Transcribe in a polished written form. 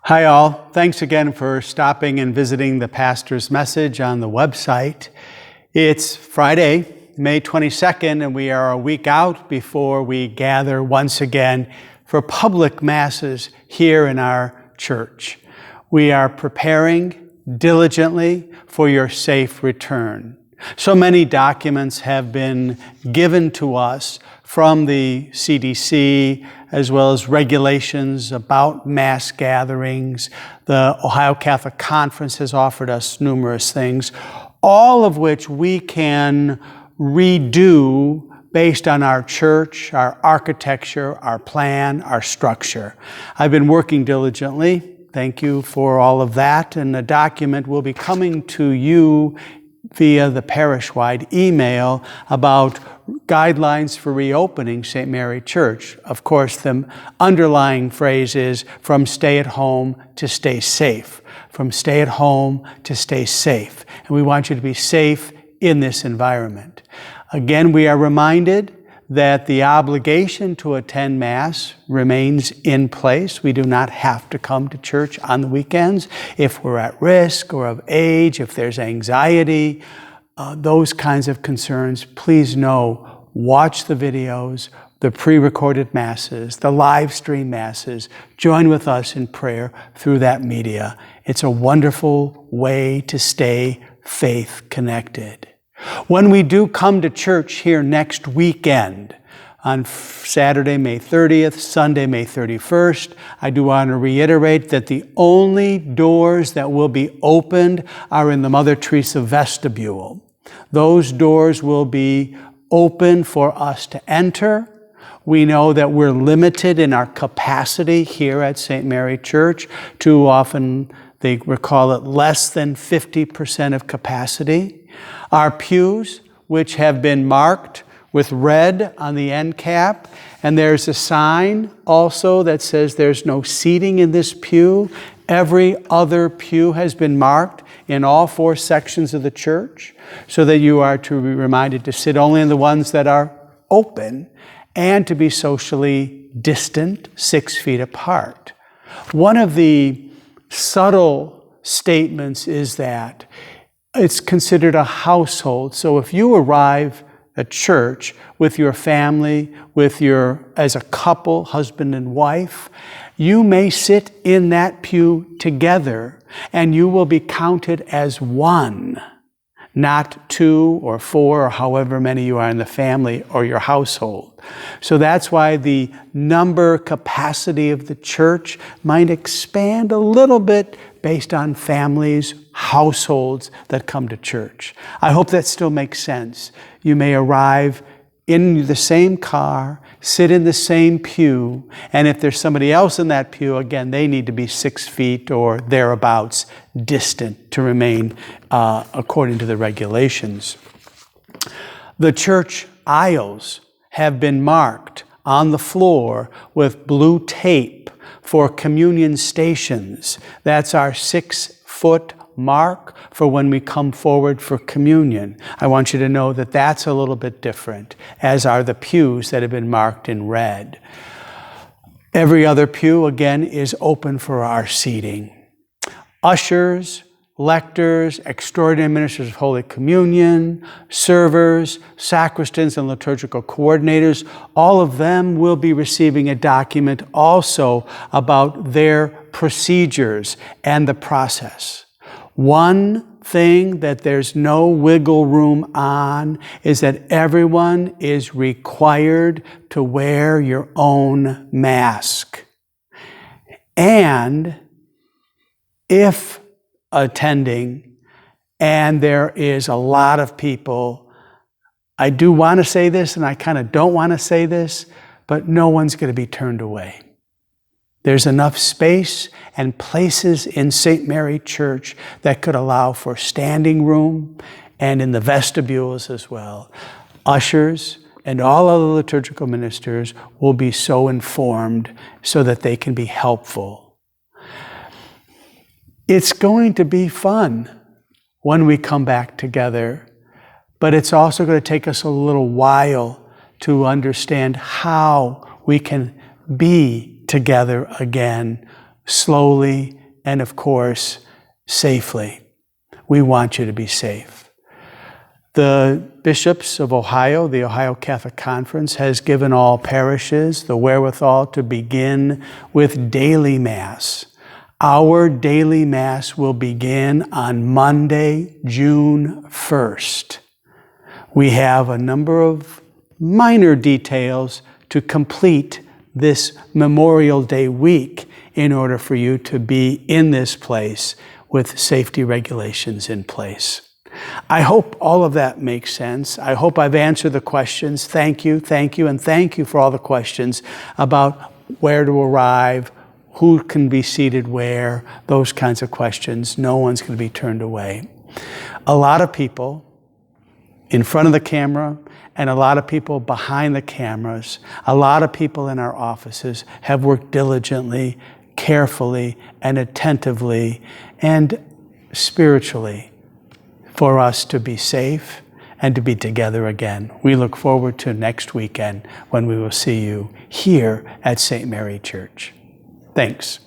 Hi all, thanks again for stopping and visiting the pastor's message on the website. It's Friday, May 22nd, and we are a week out before we gather once again for public masses here in our church. We are preparing diligently for your safe return. So many documents have been given to us from the CDC, as well as regulations about mass gatherings. The Ohio Catholic Conference has offered us numerous things, all of which we can redo based on our church, our architecture, our plan, our structure. I've been working diligently. Thank you for all of that. And the document will be coming to you via the parish-wide email about guidelines for reopening St. Mary Church. Of course, the underlying phrase is from stay at home to stay safe. From stay at home to stay safe. And we want you to be safe in this environment. Again, we are reminded that the obligation to attend Mass remains in place. We do not have to come to church on the weekends if we're at risk or of age, if there's anxiety, those kinds of concerns. Please know, watch the videos, the pre-recorded Masses, the live stream Masses. Join with us in prayer through that media. It's a wonderful way to stay faith connected. When we do come to church here next weekend, on Saturday, May 30th, Sunday, May 31st, I do want to reiterate that the only doors that will be opened are in the Mother Teresa vestibule. Those doors will be open for us to enter. We know that we're limited in our capacity here at St. Mary Church. Too often they call it less than 50% of capacity. Our pews, which have been marked with red on the end cap, and there's a sign also that says there's no seating in this pew. Every other pew has been marked in all 4 sections of the church, so that you are to be reminded to sit only in the ones that are open and to be socially distant, 6 feet apart. One of the subtle statements is that it's considered a household. So if you arrive at church with your family, as a couple, husband and wife, you may sit in that pew together and you will be counted as one, not 2 or 4 or however many you are in the family or your household. So that's why the number capacity of the church might expand a little bit based on families, households that come to church. I hope that still makes sense. You may arrive in the same car, sit in the same pew, and if there's somebody else in that pew, again, they need to be 6 feet or thereabouts distant to remain according to the regulations. The church aisles have been marked on the floor with blue tape for communion stations. That's our 6-foot mark for when we come forward for communion. I want you to know that that's a little bit different, as are the pews that have been marked in red. Every other pew, again, is open for our seating. Ushers, lectors, extraordinary ministers of Holy Communion, servers, sacristans, and liturgical coordinators, all of them will be receiving a document also about their procedures and the process. One thing that there's no wiggle room on is that everyone is required to wear your own mask. And if attending and there is a lot of people, I do want to say this and I kind of don't want to say this, but no one's going to be turned away. There's enough space and places in St. Mary Church that could allow for standing room, and in the vestibules as well. Ushers and all other liturgical ministers will be so informed so that they can be helpful. It's going to be fun when we come back together, but it's also going to take us a little while to understand how we can be together again slowly, and of course, safely. We want you to be safe. The bishops of Ohio, the Ohio Catholic Conference, has given all parishes the wherewithal to begin with daily Mass. Our daily Mass will begin on Monday, June 1st. We have a number of minor details to complete this Memorial Day week in order for you to be in this place with safety regulations in place. I hope all of that makes sense. I hope I've answered the questions. Thank you, and thank you for all the questions about where to arrive, who can be seated where, those kinds of questions. No one's going to be turned away. A lot of people in front of the camera and a lot of people behind the cameras, a lot of people in our offices have worked diligently, carefully, and attentively, and spiritually for us to be safe and to be together again. We look forward to next weekend when we will see you here at St. Mary Church. Thanks.